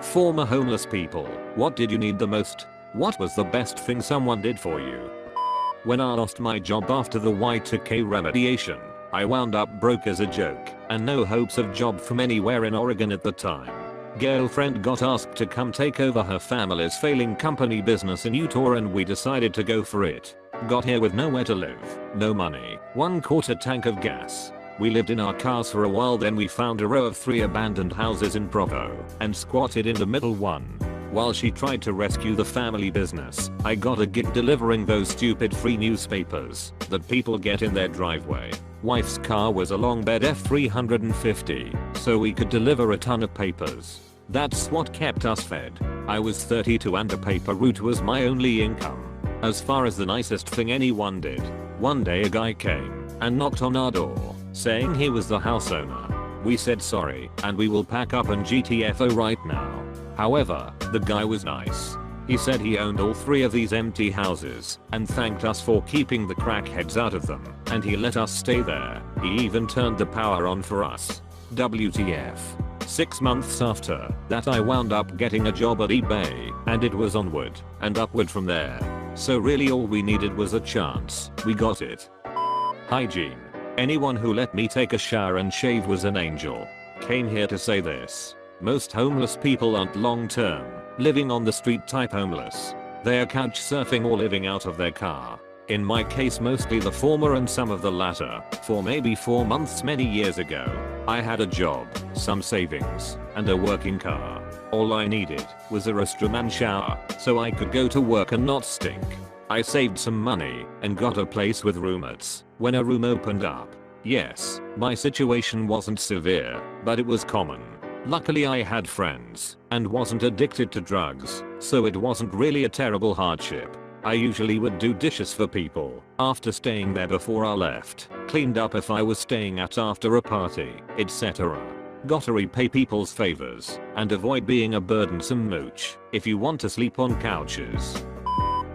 Former homeless people, what did you need the most? What was the best thing someone did for you? When I lost my job after the Y2K remediation, I wound up broke as a joke and no hopes of job from anywhere in Oregon at the time. Girlfriend got asked to come take over her family's failing company business in Utah and we decided to go for it. Got here with nowhere to live, no money, 1/4 tank of gas. We lived in our cars for a while, then we found a row of 3 abandoned houses in Provo and squatted in the middle one. While she tried to rescue the family business, I got a gig delivering those stupid free newspapers that people get in their driveway. Wife's car was a long bed F350, so we could deliver a ton of papers. That's what kept us fed. I was 32 and the paper route was my only income. As far as the nicest thing anyone did, one day a guy came and knocked on our door, saying he was the house owner. We said sorry and we will pack up and GTFO right now. However, the guy was nice. He said he owned all 3 of these empty houses and thanked us for keeping the crackheads out of them, and he let us stay there. He even turned the power on for us. WTF. 6 months after that I wound up getting a job at eBay, and it was onward and upward from there. So really all we needed was a chance. We got it. Hygiene. Anyone who let me take a shower and shave was an angel. Came here to say this. Most homeless people aren't long-term, living on the street type homeless. They are couch surfing or living out of their car. In my case mostly the former and some of the latter. For maybe 4 months many years ago, I had a job, some savings, and a working car. All I needed was a restroom and shower, so I could go to work and not stink. I saved some money and got a place with roommates when a room opened up. Yes, my situation wasn't severe, but it was common. Luckily I had friends and wasn't addicted to drugs, so it wasn't really a terrible hardship. I usually would do dishes for people after staying there before I left, cleaned up if I was staying at after a party, etc. Gotta repay people's favors and avoid being a burdensome mooch if you want to sleep on couches.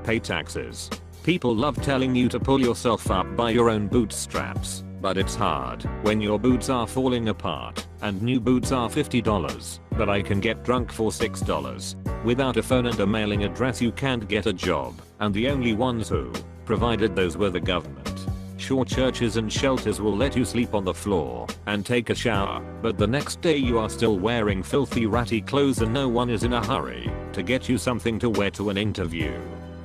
Pay taxes. People love telling you to pull yourself up by your own bootstraps, but it's hard when your boots are falling apart and new boots are $50, but I can get drunk for $6. Without a phone and a mailing address you can't get a job, and the only ones who provided those were the government. Sure, churches and shelters will let you sleep on the floor and take a shower, but the next day you are still wearing filthy ratty clothes and no one is in a hurry to get you something to wear to an interview.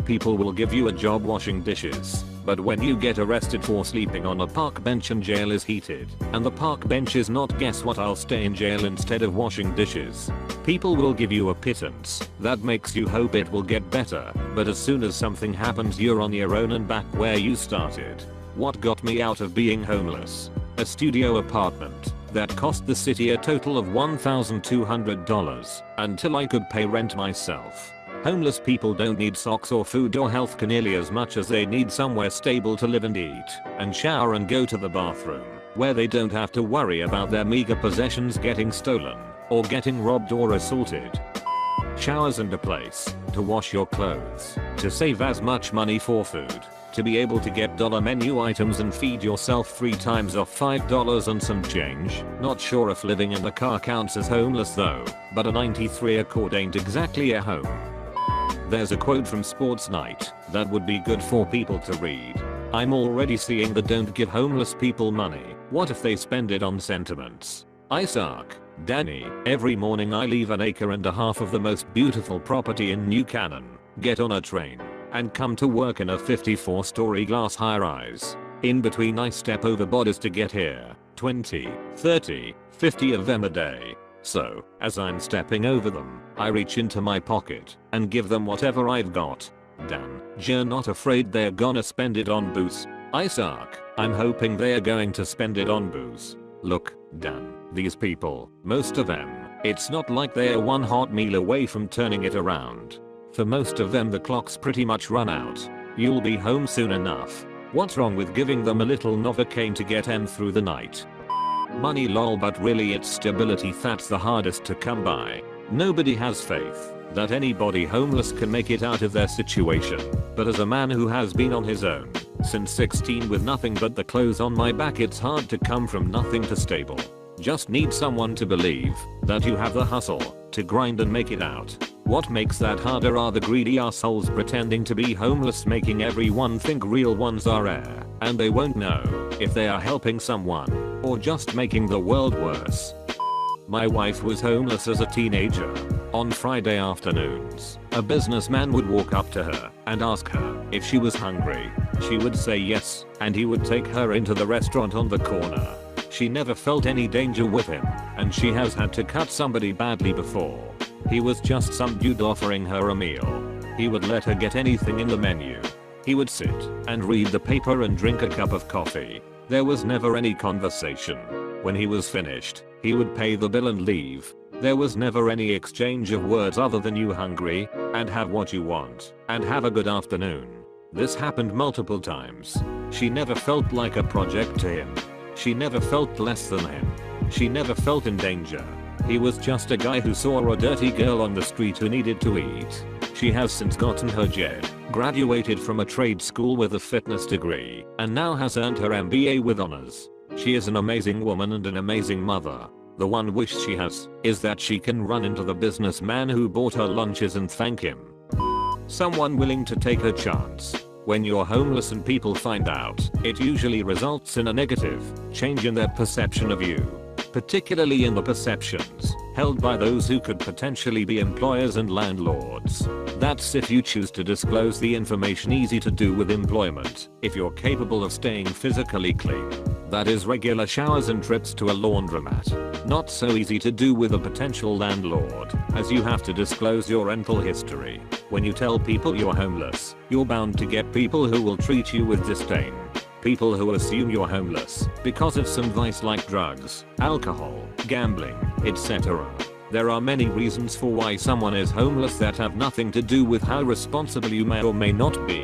People will give you a job washing dishes, but when you get arrested for sleeping on a park bench and jail is heated, and the park bench is not, guess what, I'll stay in jail instead of washing dishes. People will give you a pittance that makes you hope it will get better, but as soon as something happens you're on your own and back where you started. What got me out of being homeless? A studio apartment that cost the city a total of $1,200 until I could pay rent myself. Homeless people don't need socks or food or healthcare nearly as much as they need somewhere stable to live and eat, and shower and go to the bathroom, where they don't have to worry about their meager possessions getting stolen, or getting robbed or assaulted. Showers and a place to wash your clothes, to save as much money for food, to be able to get dollar menu items and feed yourself 3 times off $5 and some change. Not sure if living in a car counts as homeless though, but a 93 Accord ain't exactly a home. There's a quote from Sports Night that would be good for people to read. I'm already seeing the don't give homeless people money. What if they spend it on sentiments? I suck. Danny, every morning I leave an acre and a half of the most beautiful property in New Canaan, get on a train, and come to work in a 54-story glass high-rise. In between I step over bodies to get here, 20, 30, 50 of them a day. So, as I'm stepping over them, I reach into my pocket and give them whatever I've got. Dan, you're not afraid they're gonna spend it on booze? I suck. I'm hoping they're going to spend it on booze. Look, Dan, these people, most of them, it's not like they're one hot meal away from turning it around. For most of them the clock's pretty much run out. You'll be home soon enough. What's wrong with giving them a little Novocaine to get them through the night? Money lol, but really it's stability that's the hardest to come by. Nobody has faith that anybody homeless can make it out of their situation, but as a man who has been on his own since 16 with nothing but the clothes on my back, it's hard to come from nothing to stable. Just need someone to believe that you have the hustle to grind and make it out. What makes that harder are the greedy assholes pretending to be homeless, making everyone think real ones are rare, and they won't know if they are helping someone or just making the world worse. My wife was homeless as a teenager. On Friday afternoons, a businessman would walk up to her and ask her if she was hungry. She would say yes, and he would take her into the restaurant on the corner. She never felt any danger with him, and she has had to cut somebody badly before. He was just some dude offering her a meal. He would let her get anything in the menu. He would sit and read the paper and drink a cup of coffee. There was never any conversation. When he was finished, he would pay the bill and leave. There was never any exchange of words other than "you hungry?" and "have what you want?" and "have a good afternoon." This happened multiple times. She never felt like a project to him. She never felt less than him. She never felt in danger. He was just a guy who saw a dirty girl on the street who needed to eat. She has since gotten her JED, graduated from a trade school with a fitness degree, and now has earned her MBA with honors. She is an amazing woman and an amazing mother. The one wish she has is that she can run into the businessman who bought her lunches and thank him. Someone willing to take a chance. When you're homeless and people find out, it usually results in a negative change in their perception of you, particularly in the perceptions held by those who could potentially be employers and landlords. That's if you choose to disclose the information. Easy to do with employment if you're capable of staying physically clean. That is regular showers and trips to a laundromat. Not so easy to do with a potential landlord, as you have to disclose your rental history. When you tell people you're homeless, you're bound to get people who will treat you with disdain. People who assume you're homeless because of some vice like drugs, alcohol, gambling, etc. There are many reasons for why someone is homeless that have nothing to do with how responsible you may or may not be,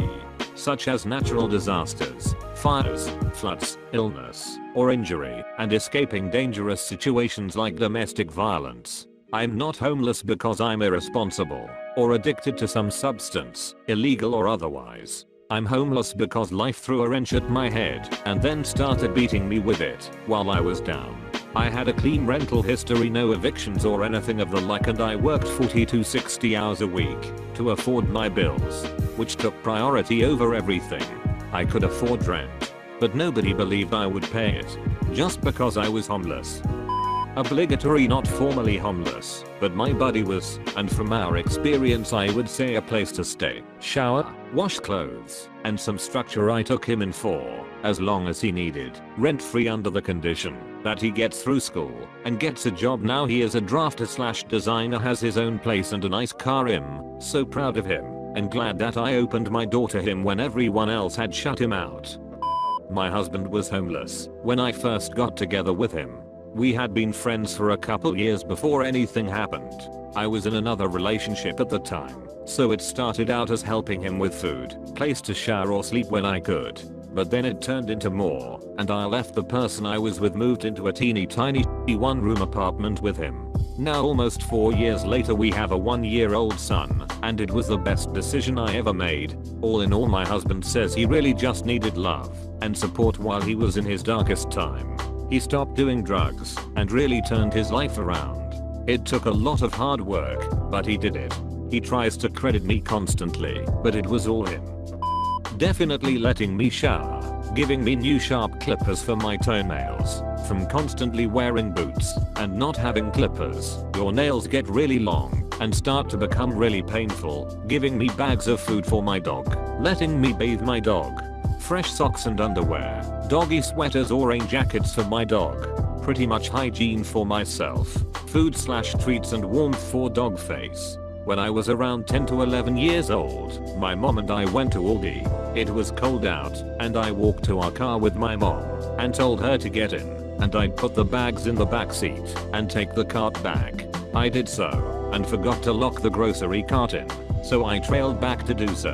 such as natural disasters, fires, floods, illness, or injury, and escaping dangerous situations like domestic violence. I'm not homeless because I'm irresponsible or addicted to some substance, illegal or otherwise. I'm homeless because life threw a wrench at my head and then started beating me with it while I was down. I had a clean rental history, no evictions or anything of the like, and I worked 40 to 60 hours a week to afford my bills, which took priority over everything. I could afford rent, but nobody believed I would pay it just because I was homeless. Obligatory, not formally homeless, but my buddy was, and from our experience I would say a place to stay, shower, wash clothes, and some structure. I took him in for as long as he needed, rent-free under the condition that he gets through school and gets a job. Now he is a drafter/designer, has his own place and a nice car. I'm so proud of him and glad that I opened my door to him when everyone else had shut him out. My husband was homeless when I first got together with him. We had been friends for a couple years before anything happened. I was in another relationship at the time, so it started out as helping him with food, place to shower or sleep when I could. But then it turned into more, and I left the person I was with, moved into a teeny tiny one-room apartment with him. Now almost 4 years later we have a 1-year-old son, and it was the best decision I ever made. All in all, my husband says he really just needed love and support while he was in his darkest time. He stopped doing drugs and really turned his life around. It took a lot of hard work, but he did it. He tries to credit me constantly, but it was all him. Definitely letting me shower, giving me new sharp clippers for my toenails. From constantly wearing boots and not having clippers, your nails get really long and start to become really painful. Giving me bags of food for my dog, letting me bathe my dog, fresh socks and underwear, doggy sweaters or rain jackets for my dog, pretty much hygiene for myself, food/treats and warmth for dog face. When I was around 10 to 11 years old, my mom and I went to Aldi. It was cold out, and I walked to our car with my mom and told her to get in, and I'd put the bags in the back seat and take the cart back. I did so, and forgot to lock the grocery cart in, so I trailed back to do so.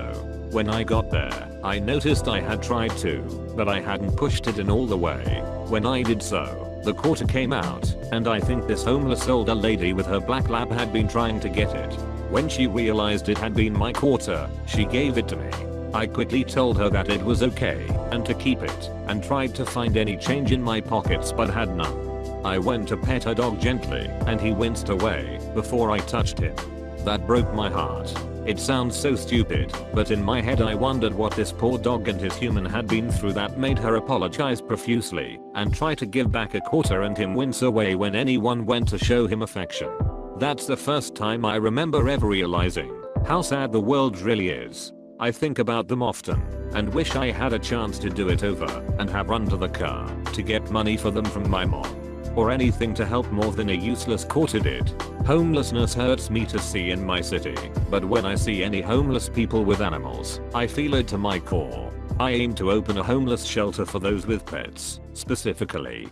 When I got there, I noticed I had tried to, but I hadn't pushed it in all the way. When I did so, the quarter came out, and I think this homeless older lady with her black lab had been trying to get it. When she realized it had been my quarter, she gave it to me. I quickly told her that it was okay and to keep it, and tried to find any change in my pockets but had none. I went to pet her dog gently and he winced away before I touched him. That broke my heart. It sounds so stupid, but in my head I wondered what this poor dog and his human had been through that made her apologize profusely and try to give back a quarter and him wince away when anyone went to show him affection. That's the first time I remember ever realizing how sad the world really is. I think about them often and wish I had a chance to do it over and have run to the car to get money for them from my mom. Or anything to help more than a useless quarter did. Homelessness hurts me to see in my city, but when I see any homeless people with animals, I feel it to my core. I aim to open a homeless shelter for those with pets, specifically